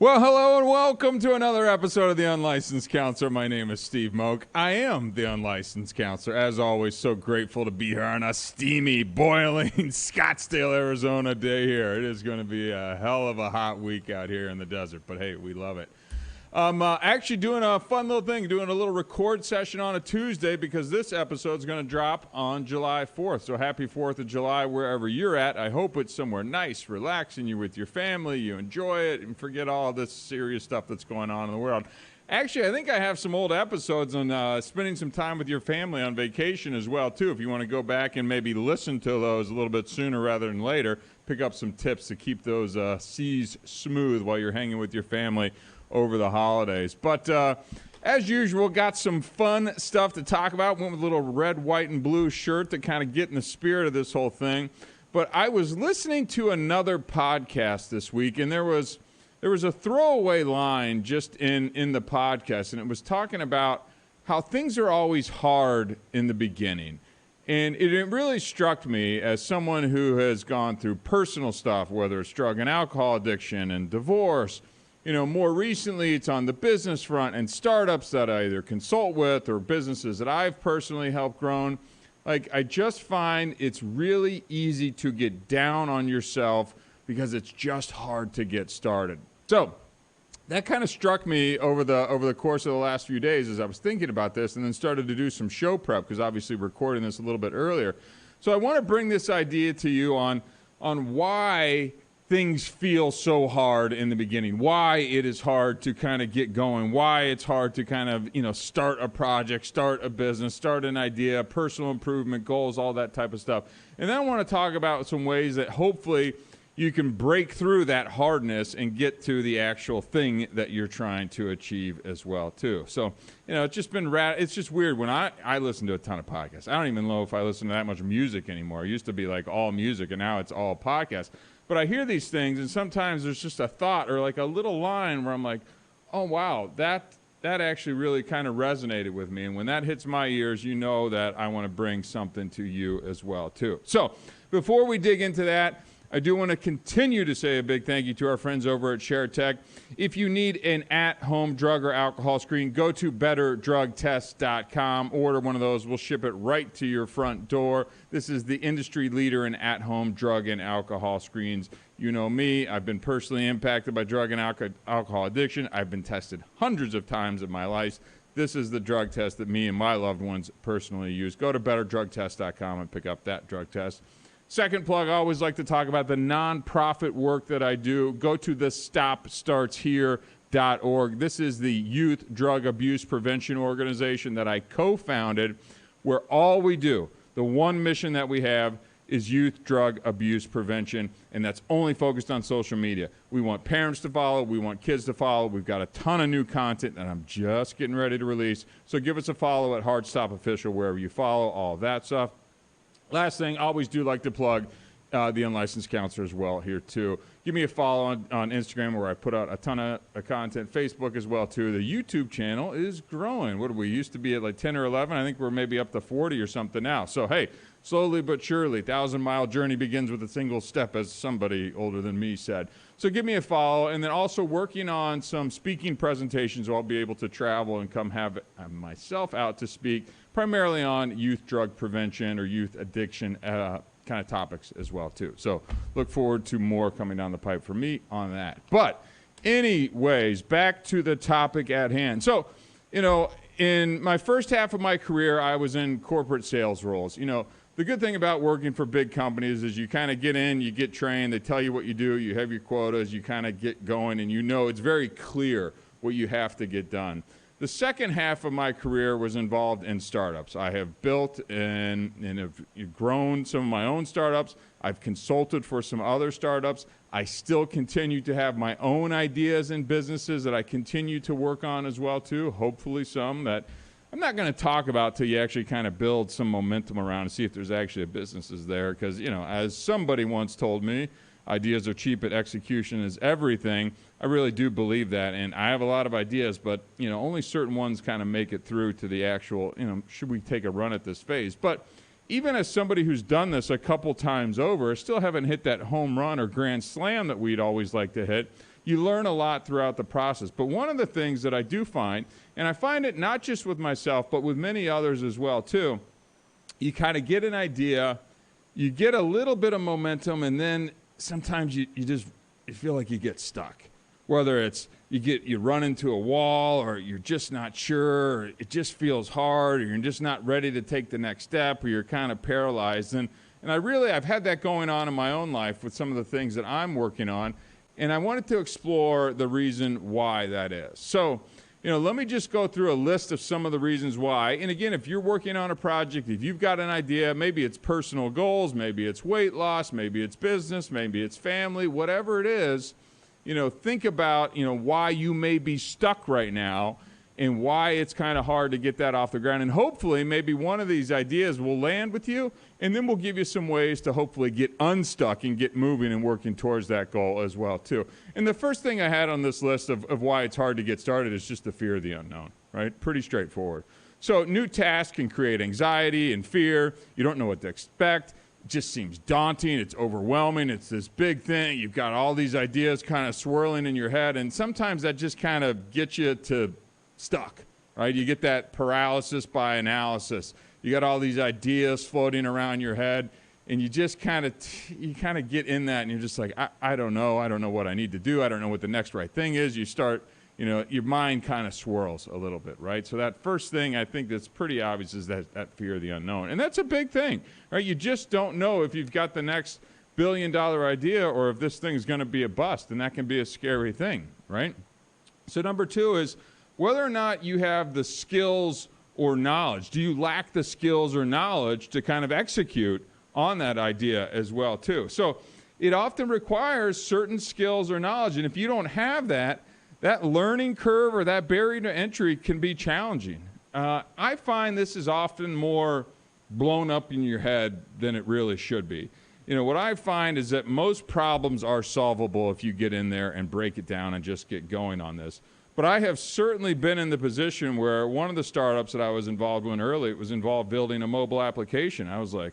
Well, hello and welcome to another episode of The Unlicensed Counselor. My name is Steve Moak. I am The Unlicensed Counselor. As always, so grateful to be here on a steamy, boiling Scottsdale, Arizona day here. It is going to be a hell of a hot week out here in the desert, but hey, we love it. I'm actually doing a fun little thing, doing a little record session on a Tuesday because this episode is going to drop on July 4th. So happy 4th of July wherever you're at. I hope it's somewhere nice, relaxing, you're with your family, you enjoy it, and forget all this serious stuff that's going on in the world. Actually, I think I have some old episodes on spending some time with your family on vacation as well, too. If you want to go back and maybe listen to those a little bit sooner rather than later, pick up some tips to keep those seas smooth while you're hanging with your family over the holidays. But as usual, got some fun stuff to talk about. Went with a little red, white, and blue shirt to kind of get in the spirit of this whole thing. But I was listening to another podcast this week, and there was a throwaway line just in the podcast, and it was talking about how things are always hard in the beginning. And it really struck me as someone who has gone through personal stuff, whether it's drug and alcohol addiction and divorce. You know, more recently, it's on the business front and startups that I either consult with or businesses that I've personally helped grow. Like, I just find it's really easy to get down on yourself because it's just hard to get started. So that kind of struck me over the course of the last few days as I was thinking about this, and then started to do some show prep because obviously we're recording this a little bit earlier. So I want to bring this idea to you on why things feel so hard in the beginning, why it is hard to kind of get going, why it's hard to kind of, start a project, start a business, start an idea, personal improvement, goals, all that type of stuff. And then I want to talk about some ways that hopefully you can break through that hardness and get to the actual thing that you're trying to achieve as well, too. So, it's just been it's just weird. When I listen to a ton of podcasts, I don't even know if I listen to that much music anymore. It used to be like all music, and now it's all podcasts. But I hear these things, and sometimes there's just a thought or like a little line where I'm like, oh, wow, that actually really kind of resonated with me. And when that hits my ears, you know that I want to bring something to you as well, too. So before we dig into that, I do want to continue to say a big thank you to our friends over at ShareTech. If you need an at-home drug or alcohol screen, go to betterdrugtest.com. Order one of those. We'll ship it right to your front door. This is the industry leader in at-home drug and alcohol screens. You know me. I've been personally impacted by drug and alcohol addiction. I've been tested hundreds of times in my life. This is the drug test that me and my loved ones personally use. Go to betterdrugtest.com and pick up that drug test. Second plug, I always like to talk about the nonprofit work that I do. Go to thestopstartshere.org. This is the youth drug abuse prevention organization that I co-founded, where all we do, the one mission that we have, is youth drug abuse prevention, and that's only focused on social media. We want parents to follow. We want kids to follow. We've got a ton of new content that I'm just getting ready to release. So give us a follow at Hard Stop Official wherever you follow, all that stuff. Last thing, I always do like to plug the Unlicensed Counselor as well here, too. Give me a follow on Instagram where I put out a ton of content. Facebook as well, too. The YouTube channel is growing. What do we used to be at, like 10 or 11? I think we're maybe up to 40 or something now. So, hey, slowly but surely, 1,000-mile journey begins with a single step, as somebody older than me said. So give me a follow. And then also working on some speaking presentations where I'll be able to travel and come have myself out to speak, primarily on youth drug prevention or youth addiction kind of topics as well, too. So look forward to more coming down the pipe from me on that. But anyways, back to the topic at hand. So, in my first half of my career, I was in corporate sales roles. The good thing about working for big companies is you kind of get in, you get trained, they tell you what you do, you have your quotas, you kind of get going, and it's very clear what you have to get done. The second half of my career was involved in startups. I have built and have grown some of my own startups. I've consulted for some other startups. I still continue to have my own ideas and businesses that I continue to work on as well, too. Hopefully some that I'm not going to talk about till you actually kind of build some momentum around and see if there's actually a businesses there. Because, as somebody once told me, ideas are cheap, but execution is everything. I really do believe that, and I have a lot of ideas, but only certain ones kind of make it through to the actual, should we take a run at this phase? But even as somebody who's done this a couple times over, still haven't hit that home run or grand slam that we'd always like to hit. you learn a lot throughout the process. But one of the things that I do find, and I find it not just with myself, but with many others as well too, you kind of get an idea, you get a little bit of momentum, and then sometimes you feel like you get stuck. Whether it's you run into a wall, or you're just not sure, or it just feels hard, or you're just not ready to take the next step, or you're kind of paralyzed. And I've had that going on in my own life with some of the things that I'm working on, and I wanted to explore the reason why that is. So, let me just go through a list of some of the reasons why. And again, if you're working on a project, if you've got an idea, maybe it's personal goals, maybe it's weight loss, maybe it's business, maybe it's family, whatever it is, think about, why you may be stuck right now and why it's kind of hard to get that off the ground. And hopefully maybe one of these ideas will land with you, and then we'll give you some ways to hopefully get unstuck and get moving and working towards that goal as well too. And the first thing I had on this list of why it's hard to get started is just the fear of the unknown, right? Pretty straightforward. So new tasks can create anxiety and fear. You don't know what to expect. It just seems daunting. It's overwhelming. It's this big thing. You've got all these ideas kind of swirling in your head, and sometimes that just kind of gets you to stuck, right? You get that paralysis by analysis. You got all these ideas floating around your head, and you just kind of get in that, and you're just like, I don't know. I don't know what I need to do. I don't know what the next right thing is. You start, your mind kind of swirls a little bit, right? So that first thing I think that's pretty obvious is that fear of the unknown. And that's a big thing, right? You just don't know if you've got the next billion-dollar idea or if this thing's going to be a bust, and that can be a scary thing, right? So number two is whether or not you have the skills or knowledge. Do you lack the skills or knowledge to kind of execute on that idea as well too? So it often requires certain skills or knowledge, and if you don't have that learning curve or that barrier to entry can be challenging. I find this is often more blown up in your head than it really should be. What I find is that most problems are solvable if you get in there and break it down and just get going on this. But I have certainly been in the position where one of the startups that I was involved in early, it was involved building a mobile application. I was like,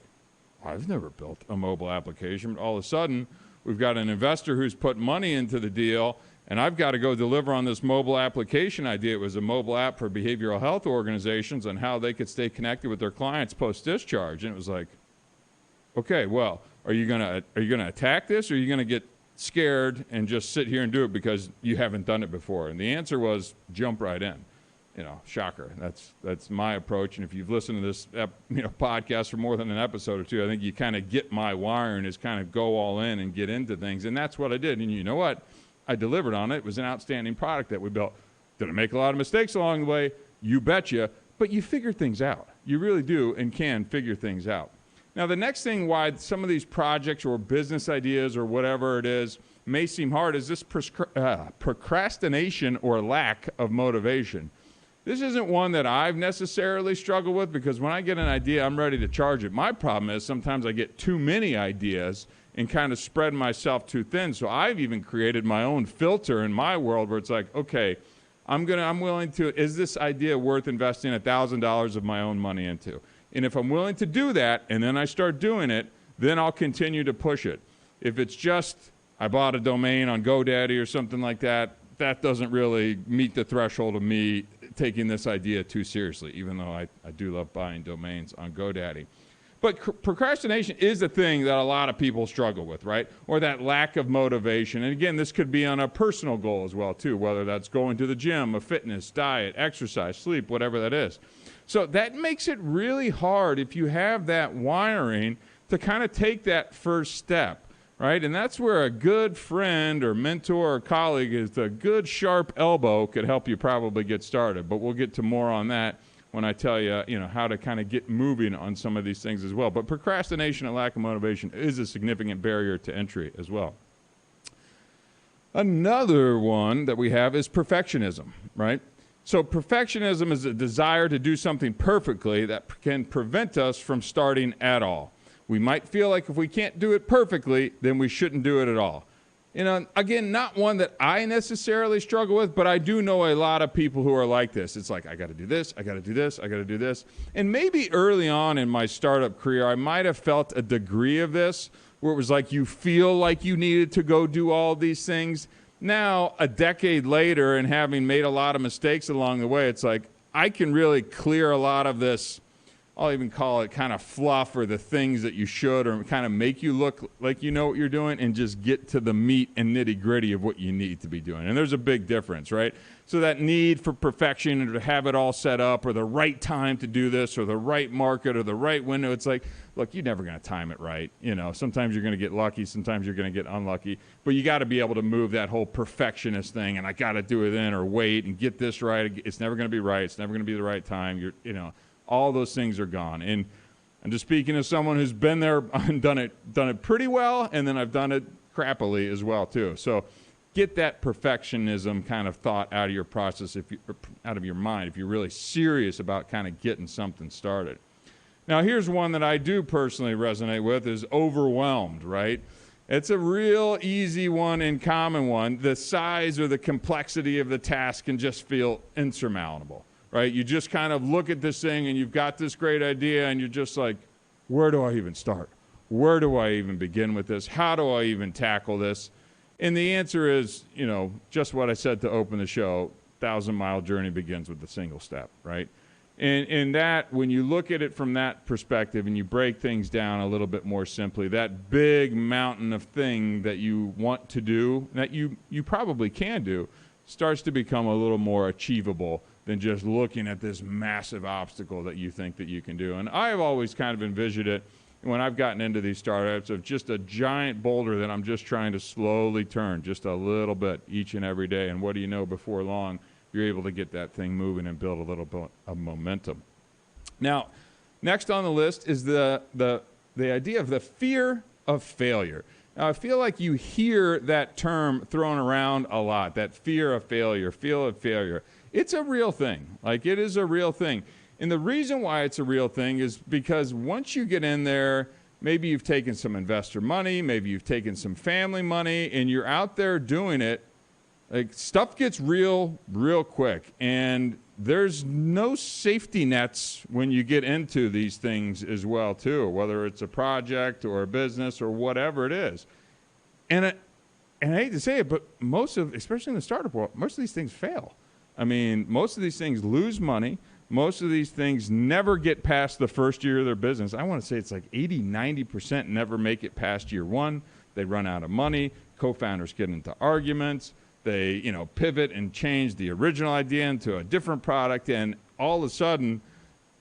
I've never built a mobile application. But all of a sudden, we've got an investor who's put money into the deal, and I've got to go deliver on this mobile application idea. It was a mobile app for behavioral health organizations on how they could stay connected with their clients post-discharge. And it was like, okay, well, are you gonna attack this, or are you gonna get scared and just sit here and do it because you haven't done it before? And the answer was jump right in. Shocker. That's my approach. And if you've listened to this podcast for more than an episode or two, I think you kind of get my wiring is kind of go all in and get into things. And that's what I did. And you know what? I delivered on it. It was an outstanding product that we built. Did I make a lot of mistakes along the way? You betcha. But you figure things out. You really do and can figure things out. Now, the next thing why some of these projects or business ideas or whatever it is may seem hard is this procrastination or lack of motivation. This isn't one that I've necessarily struggled with, because when I get an idea, I'm ready to charge it. My problem is sometimes I get too many ideas and kind of spread myself too thin. So I've even created my own filter in my world where it's like, okay, I'm willing to, is this idea worth investing $1,000 of my own money into? And if I'm willing to do that, and then I start doing it, then I'll continue to push it. If it's just, I bought a domain on GoDaddy or something like that, that doesn't really meet the threshold of me taking this idea too seriously, even though I do love buying domains on GoDaddy. But procrastination is a thing that a lot of people struggle with, right? Or that lack of motivation. And again, this could be on a personal goal as well, too, whether that's going to the gym, a fitness, diet, exercise, sleep, whatever that is. So that makes it really hard if you have that wiring to kind of take that first step, right? And that's where a good friend or mentor or colleague is a good sharp elbow could help you probably get started. But we'll get to more on that when I tell you, how to kind of get moving on some of these things as well. But procrastination and lack of motivation is a significant barrier to entry as well. Another one that we have is perfectionism, right? So perfectionism is a desire to do something perfectly that can prevent us from starting at all. We might feel like if we can't do it perfectly, then we shouldn't do it at all. Again, not one that I necessarily struggle with, but I do know a lot of people who are like this. It's like, I got to do this, I got to do this, I got to do this. And maybe early on in my startup career, I might have felt a degree of this, where it was like you feel like you needed to go do all these things. Now, a decade later, and having made a lot of mistakes along the way, it's like I can really clear a lot of this, I'll even call it kind of fluff, or the things that you should, or kind of make you look like you know what you're doing, and just get to the meat and nitty gritty of what you need to be doing. And there's a big difference, right? So that need for perfection, or to have it all set up, or the right time to do this, or the right market, or the right window, it's like, look, you're never going to time it right. You know, sometimes you're going to get lucky, sometimes you're going to get unlucky, but you got to be able to move that whole perfectionist thing, and I got to do it then, or wait and get this right. It's never going to be right. It's never going to be the right time. All those things are gone. And I'm just speaking as someone who's been there and done it pretty well, and then I've done it crappily as well too. So get that perfectionism kind of thought out of your process, out of your mind, if you're really serious about kind of getting something started. Now, here's one that I do personally resonate with, is overwhelmed, right? It's a real easy one and common one. The size or the complexity of the task can just feel insurmountable, right? You just kind of look at this thing and you've got this great idea and you're just like, where do I even start? Where do I even begin with this? How do I even tackle this? And the answer is, just what I said to open the show, 1,000-mile journey begins with a single step, right? And that, when you look at it from that perspective and you break things down a little bit more simply, that big mountain of thing that you want to do, that you probably can do, starts to become a little more achievable than just looking at this massive obstacle that you think that you can do. And I've always kind of envisioned it, when I've gotten into these startups, of just a giant boulder that I'm just trying to slowly turn just a little bit each and every day. And what do you know, before long, you're able to get that thing moving and build a little bit of momentum. Now, next on the list is the idea of the fear of failure. Now, I feel like you hear that term thrown around a lot, that fear of failure, fear of failure. It's a real thing. Like, it is a real thing. And the reason why it's a real thing is because once you get in there, maybe you've taken some investor money, maybe you've taken some family money, and you're out there doing it, like, stuff gets real quick. And there's no safety nets when you get into these things as well, too, whether it's a project or a business or whatever it is. And I hate to say it, but especially in the startup world, most of these things fail. I mean, most of these things lose money. Most of these things never get past the first year of their business. I want to say it's like 80-90% never make it past year one. They run out of money. Co-founders get into arguments. They, pivot and change the original idea into a different product, and all of a sudden,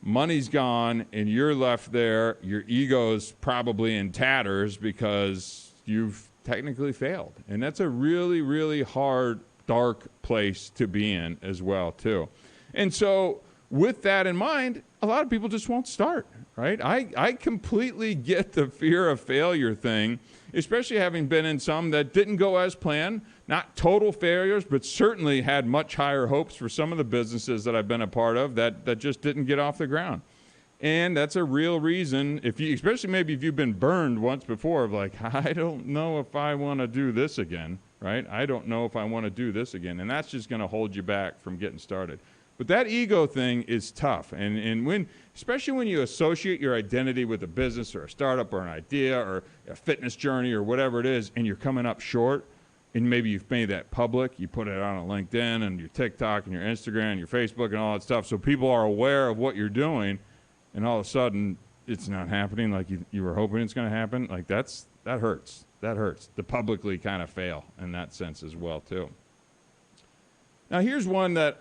money's gone, and you're left there. Your ego's probably in tatters because you've technically failed. And that's a really, really hard, dark place to be in as well, too. And so, with that in mind, a lot of people just won't start, right? I completely get the fear of failure thing, especially having been in some that didn't go as planned, not total failures, but certainly had much higher hopes for some of the businesses that I've been a part of that just didn't get off the ground. And that's a real reason, especially maybe if you've been burned once before, of like, I don't know if I want to do this again, right? I don't know if I want to do this again. And that's just going to hold you back from getting started. But that ego thing is tough. And especially when you associate your identity with a business or a startup or an idea or a fitness journey or whatever it is, and you're coming up short, and maybe you've made that public, you put it out on LinkedIn and your TikTok and your Instagram and your Facebook and all that stuff, so people are aware of what you're doing, and all of a sudden it's not happening like you were hoping it's going to happen. Like, that hurts. That hurts to publicly kind of fail in that sense as well, too. Now, here's one that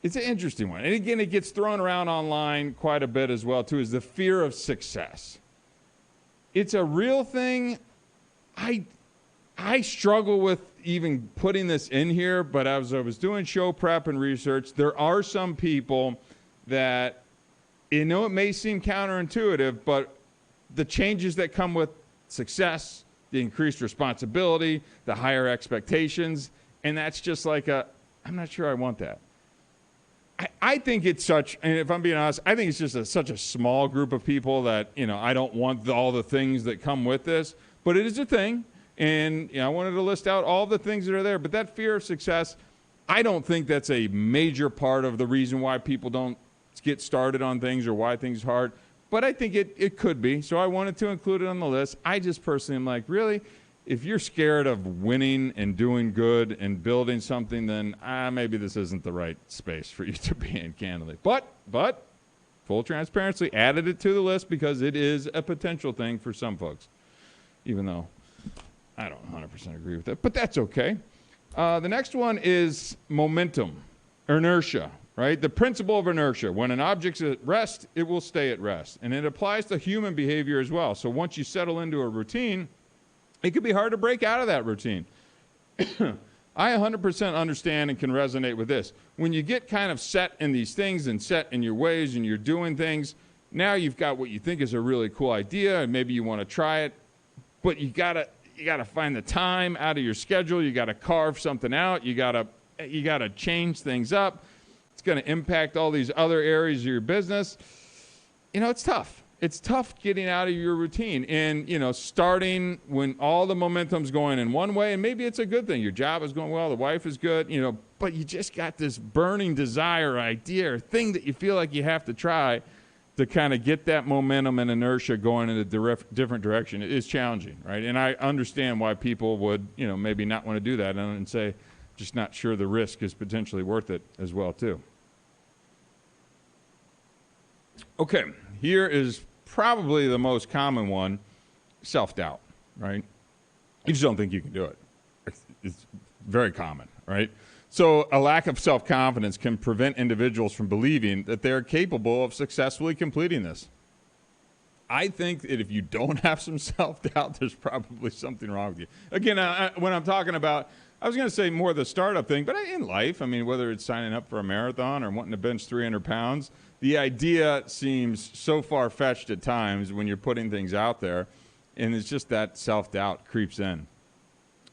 it's an interesting one. And again, it gets thrown around online quite a bit as well, too, is the fear of success. It's a real thing. I struggle with even putting this in here, but as I was doing show prep and research, there are some people that, it may seem counterintuitive, but the changes that come with success, the increased responsibility, the higher expectations, and that's just like I'm not sure I want that. I think it's and if I'm being honest, I think it's just such a small group of people that, I don't want all the things that come with this, but it is a thing. And I wanted to list out all the things that are there, but that fear of success, I don't think that's a major part of the reason why people don't get started on things or why things are hard, but I think it could be. So I wanted to include it on the list. I just personally am like, really? if you're scared of winning and doing good and building something, then maybe this isn't the right space for you to be in, candidly. But full transparency, added it to the list because it is a potential thing for some folks, even though I don't 100% agree with that, but that's okay. The next one is momentum, inertia, right? The principle of inertia. When an object's at rest, it will stay at rest. And it applies to human behavior as well. So once you settle into a routine, it can be hard to break out of that routine. I 100% understand and can resonate with this. When you get kind of set in these things and set in your ways and you're doing things, now you've got what you think is a really cool idea and maybe you want to try it, but you gotta find the time out of your schedule. You got to carve something out. You got to change things up. It's going to impact all these other areas of your business. It's tough. It's tough getting out of your routine and, starting when all the momentum's going in one way, and maybe it's a good thing. Your job is going well, the wife is good, but you just got this burning desire, idea, or thing that you feel like you have to try to kind of get that momentum and inertia going in a different direction. It is challenging, right? And I understand why people would, maybe not want to do that and say, just not sure the risk is potentially worth it as well, too. Okay, here is probably the most common one, self-doubt, right? You just don't think you can do it. It's very common, right? So a lack of self-confidence can prevent individuals from believing that they're capable of successfully completing this. I think that if you don't have some self-doubt, there's probably something wrong with you. Again, when I'm talking about, I was going to say more the startup thing, but in life, whether it's signing up for a marathon or wanting to bench 300 pounds, the idea seems so far-fetched at times when you're putting things out there, and it's just that self-doubt creeps in.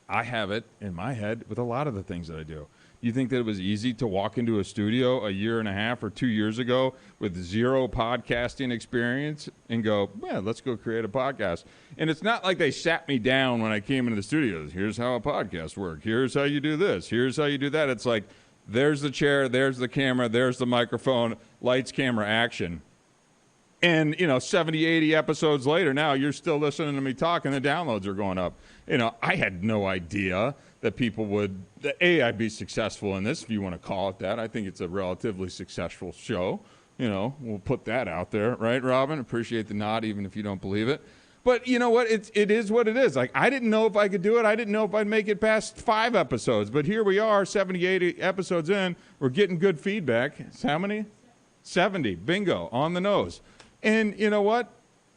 I have it in my head with a lot of the things that I do. You think that it was easy to walk into a studio a year and a half or 2 years ago with zero podcasting experience and go, let's go create a podcast? And it's not like they sat me down when I came into the studios. Here's how a podcast works. Here's how you do this. Here's how you do that. It's like, there's the chair, there's the camera, there's the microphone, lights, camera, action. And, 70, 80 episodes later, now you're still listening to me talk and the downloads are going up. I had no idea that people would, I'd be successful in this, if you want to call it that. I think it's a relatively successful show. We'll put that out there, right, Robin? Appreciate the nod, even if you don't believe it. But you know what? It is what it is. Like, I didn't know if I could do it. I didn't know if I'd make it past 5 episodes. But here we are, 70, 80 episodes in. We're getting good feedback. It's how many? 70. Bingo. On the nose. And you know what?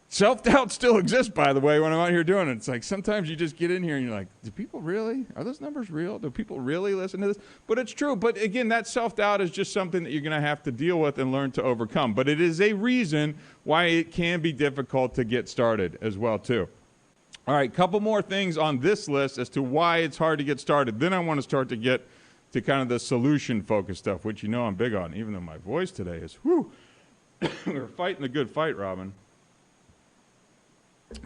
Self-doubt still exists, by the way, when I'm out here doing it. It's like sometimes you just get in here and you're like, do people really? Are those numbers real? Do people really listen to this? But it's true. But again, that self-doubt is just something that you're going to have to deal with and learn to overcome. But it is a reason why it can be difficult to get started as well, too. All right, couple more things on this list as to why it's hard to get started. Then I want to start to get to kind of the solution-focused stuff, which I'm big on, even though my voice today is, we're fighting a good fight, Robin.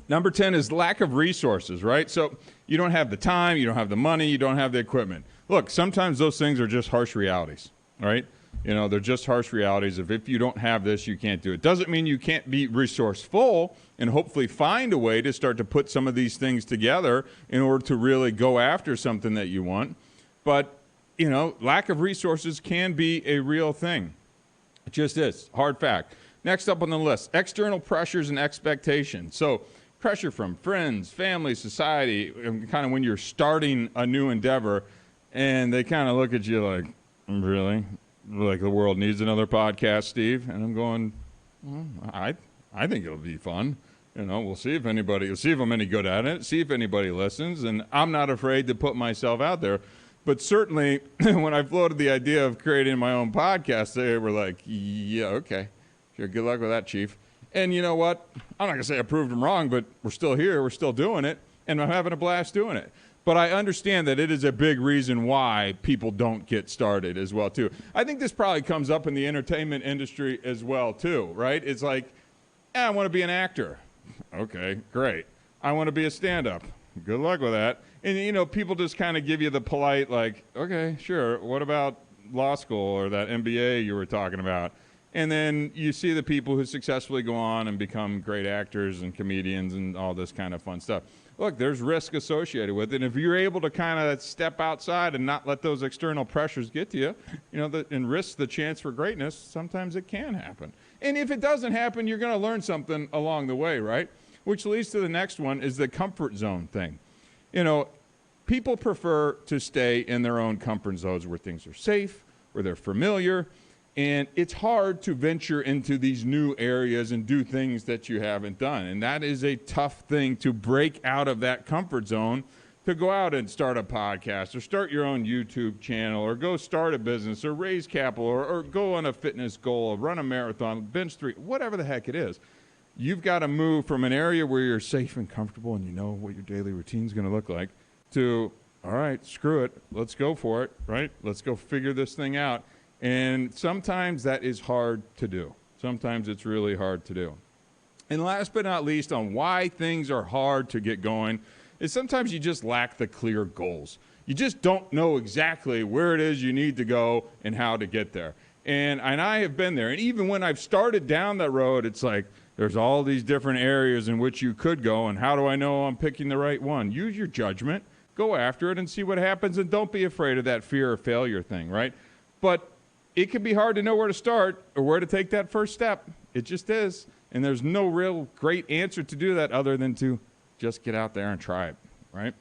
Number 10 is lack of resources, right? So you don't have the time, you don't have the money, you don't have the equipment. Look, sometimes those things are just harsh realities, right? They're just harsh realities of if you don't have this, you can't do it. Doesn't mean you can't be resourceful and hopefully find a way to start to put some of these things together in order to really go after something that you want. But, lack of resources can be a real thing. It just is. Hard fact. Next up on the list, external pressures and expectations. So pressure from friends, family, society, kind of when you're starting a new endeavor, and they kind of look at you like, really? Like the world needs another podcast, Steve? And I'm going, I think it'll be fun. We'll see if I'm any good at it, see if anybody listens, and I'm not afraid to put myself out there. But certainly, when I floated the idea of creating my own podcast, they were like, yeah, okay. Sure, good luck with that, Chief. And you know what? I'm not going to say I proved them wrong, but we're still here. We're still doing it, and I'm having a blast doing it. But I understand that it is a big reason why people don't get started as well, too. I think this probably comes up in the entertainment industry as well, too, right? It's like, I want to be an actor. Okay, great. I want to be a stand-up. Good luck with that. And, people just kind of give you the polite, like, okay, sure. What about law school or that MBA you were talking about? And then you see the people who successfully go on and become great actors and comedians and all this kind of fun stuff. Look, there's risk associated with it. And if you're able to kind of step outside and not let those external pressures get to you, and risk the chance for greatness, sometimes it can happen. And if it doesn't happen, you're going to learn something along the way, right? Which leads to the next one, is the comfort zone thing. People prefer to stay in their own comfort zones where things are safe, where they're familiar. And it's hard to venture into these new areas and do things that you haven't done. And that is a tough thing, to break out of that comfort zone, to go out and start a podcast or start your own YouTube channel or go start a business or raise capital or go on a fitness goal, or run a marathon, bench 3, whatever the heck it is. You've got to move from an area where you're safe and comfortable and you know what your daily routine is going to look like to, all right, screw it, let's go for it, right? Let's go figure this thing out. And sometimes that is hard to do. Sometimes it's really hard to do. And last but not least, on why things are hard to get going, is sometimes you just lack the clear goals. You just don't know exactly where it is you need to go and how to get there. And I have been there. And even when I've started down that road, it's like there's all these different areas in which you could go. And how do I know I'm picking the right one? Use your judgment. Go after it and see what happens. And don't be afraid of that fear of failure thing, right? But it can be hard to know where to start or where to take that first step. It just is. And there's no real great answer to do that other than to just get out there and try it, right?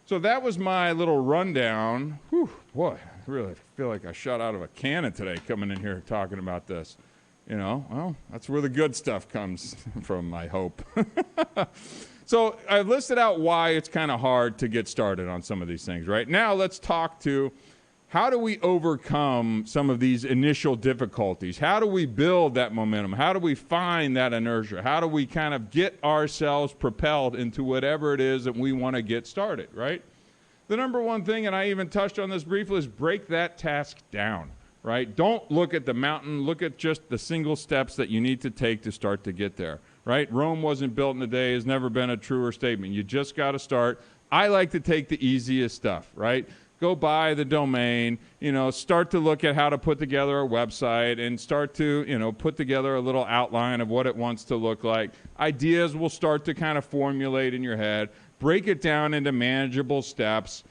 So that was my little rundown. Whew, boy, I really feel like I shot out of a cannon today coming in here talking about this. Well, that's where the good stuff comes from, I hope. So I've listed out why it's kind of hard to get started on some of these things, right? Now let's talk to, how do we overcome some of these initial difficulties? How do we build that momentum? How do we find that inertia? How do we kind of get ourselves propelled into whatever it is that we want to get started, right? The number one thing, and I even touched on this briefly, is break that task down, right? Don't look at the mountain. Look at just the single steps that you need to take to start to get there, right? Rome wasn't built in a day has never been a truer statement. You just got to start. I like to take the easiest stuff, right? Go buy the domain, start to look at how to put together a website and start to, put together a little outline of what it wants to look like. Ideas will start to kind of formulate in your head. Break it down into manageable steps.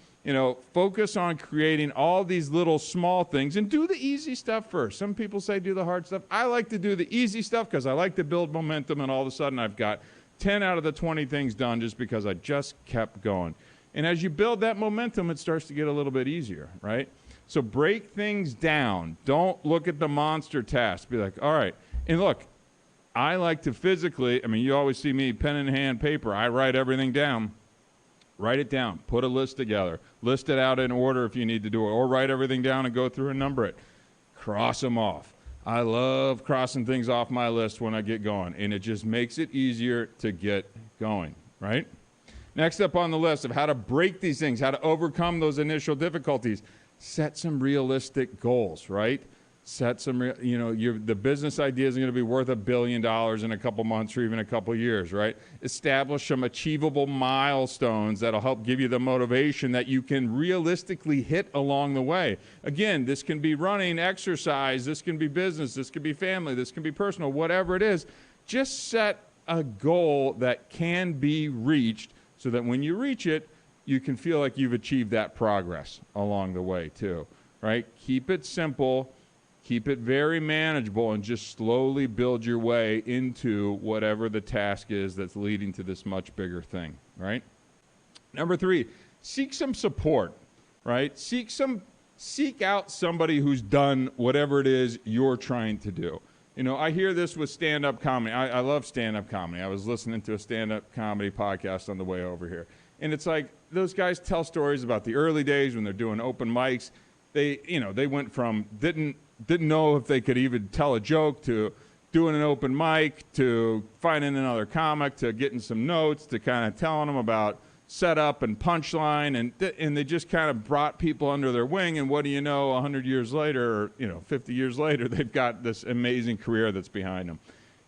Focus on creating all these little small things and do the easy stuff first. Some people say do the hard stuff. I like to do the easy stuff because I like to build momentum, and all of a sudden I've got 10 out of the 20 things done just because I just kept going. And as you build that momentum, it starts to get a little bit easier, right? So break things down. Don't look at the monster task. Be like, all right. And look, I like to physically, you always see me pen in hand, paper. I write everything down. Write it down. Put a list together. List it out in order if you need to do it. Or write everything down and go through and number it. Cross them off. I love crossing things off my list when I get going. And it just makes it easier to get going, right? Next up on the list of how to break these things, how to overcome those initial difficulties, set some realistic goals, right? Set some, the business idea is going to be worth $1 billion in a couple months or even a couple years, right? Establish some achievable milestones that'll help give you the motivation that you can realistically hit along the way. Again, this can be running, exercise, this can be business, this can be family, this can be personal, whatever it is. Just set a goal that can be reached, so that when you reach it, you can feel like you've achieved that progress along the way too, right? Keep it simple, keep it very manageable, and just slowly build your way into whatever the task is that's leading to this much bigger thing, right? Number 3, seek some support, right? Seek out somebody who's done whatever it is you're trying to do. I hear this with stand-up comedy. I love stand-up comedy. I was listening to a stand-up comedy podcast on the way over here. And it's like those guys tell stories about the early days when they're doing open mics. They went from didn't know if they could even tell a joke to doing an open mic to finding another comic to getting some notes to kind of telling them about setup and punchline, and they just kind of brought people under their wing, and what do you know, 100 years later, or 50 years later, they've got this amazing career that's behind them.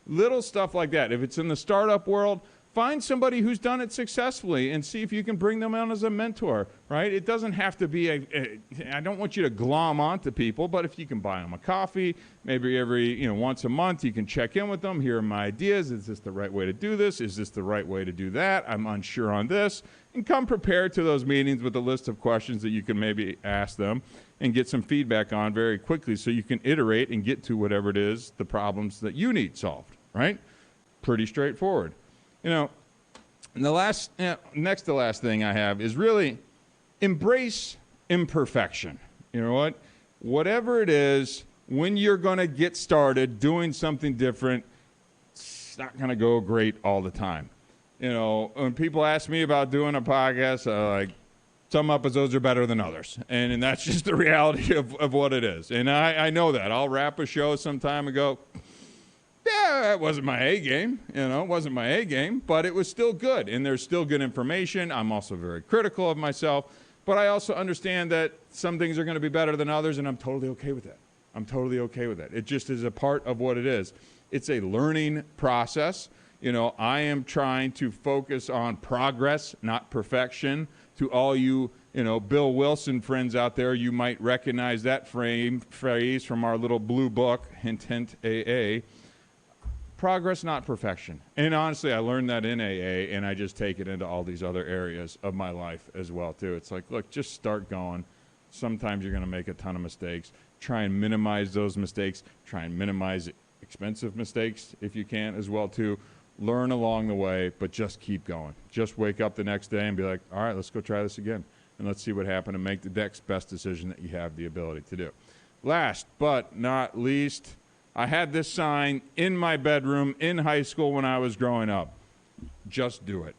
Little stuff like that. If it's in the startup world, Find somebody who's done it successfully and see if you can bring them on as a mentor, right? It doesn't have to be I don't want you to glom onto people, but if you can buy them a coffee, maybe every, once a month, you can check in with them. Here are my ideas. Is this the right way to do this? Is this the right way to do that? I'm unsure on this. And come prepared to those meetings with a list of questions that you can maybe ask them and get some feedback on very quickly so you can iterate and get to whatever it is, the problems that you need solved, right? Pretty straightforward. And the next to last thing I have is really embrace imperfection. You know what? Whatever it is, when you're going to get started doing something different, it's not going to go great all the time. When people ask me about doing a podcast, some episodes are better than others. And that's just the reality of what it is. And I know that. I'll wrap a show sometime and go, yeah, that wasn't my A game. It wasn't my A game, but it was still good. And there's still good information. I'm also very critical of myself, but I also understand that some things are going to be better than others, and I'm totally okay with that. I'm totally okay with that. It just is a part of what it is. It's a learning process. I am trying to focus on progress, not perfection. To all you, Bill Wilson friends out there, you might recognize that phrase from our little blue book, Hint, Hint, AA. Progress, not perfection. And honestly, I learned that in AA, and I just take it into all these other areas of my life as well, too. It's like, look, just start going. Sometimes you're going to make a ton of mistakes. Try and minimize those mistakes. Try and minimize expensive mistakes if you can as well, too. Learn along the way, but just keep going. Just wake up the next day and be like, all right, let's go try this again. And let's see what happened and make the next best decision that you have the ability to do. Last but not least, I had this sign in my bedroom in high school when I was growing up. Just do it,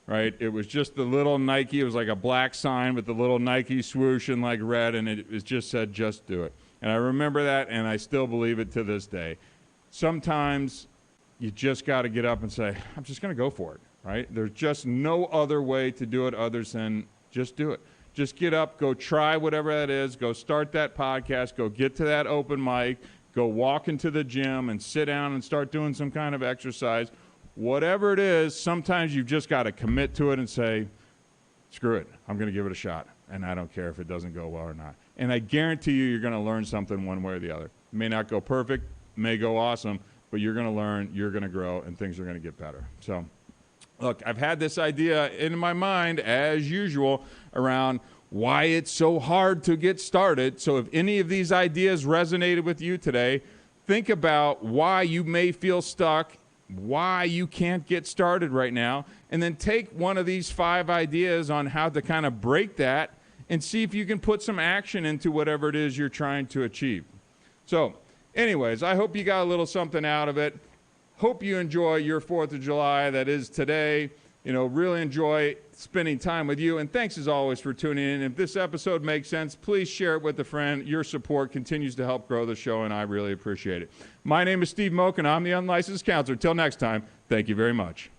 right? It was just the little Nike. It was like a black sign with the little Nike swoosh in like red, and it just said, just do it. And I remember that, and I still believe it to this day. Sometimes you just got to get up and say, I'm just going to go for it, right? There's just no other way to do it other than just do it. Just get up, go try whatever that is, go start that podcast, go get to that open mic, go walk into the gym and sit down and start doing some kind of exercise. Whatever it is, sometimes you've just got to commit to it and say, screw it, I'm going to give it a shot, and I don't care if it doesn't go well or not. And I guarantee you're going to learn something one way or the other. It may not go perfect, may go awesome, but you're going to learn, you're going to grow, and things are going to get better. So, look, I've had this idea in my mind, as usual, around why it's so hard to get started. So if any of these ideas resonated with you today, think about why you may feel stuck, why you can't get started right now, and then take one of these 5 ideas on how to kind of break that and see if you can put some action into whatever it is you're trying to achieve. So anyways, I hope you got a little something out of it. Hope you enjoy your 4th of July. That is today. Really enjoy spending time with you. And thanks as always for tuning in. If this episode makes sense, please share it with a friend. Your support continues to help grow the show, and I really appreciate it. My name is Steve Moak, and I'm the Unlicensed Counselor. Till next time, thank you very much.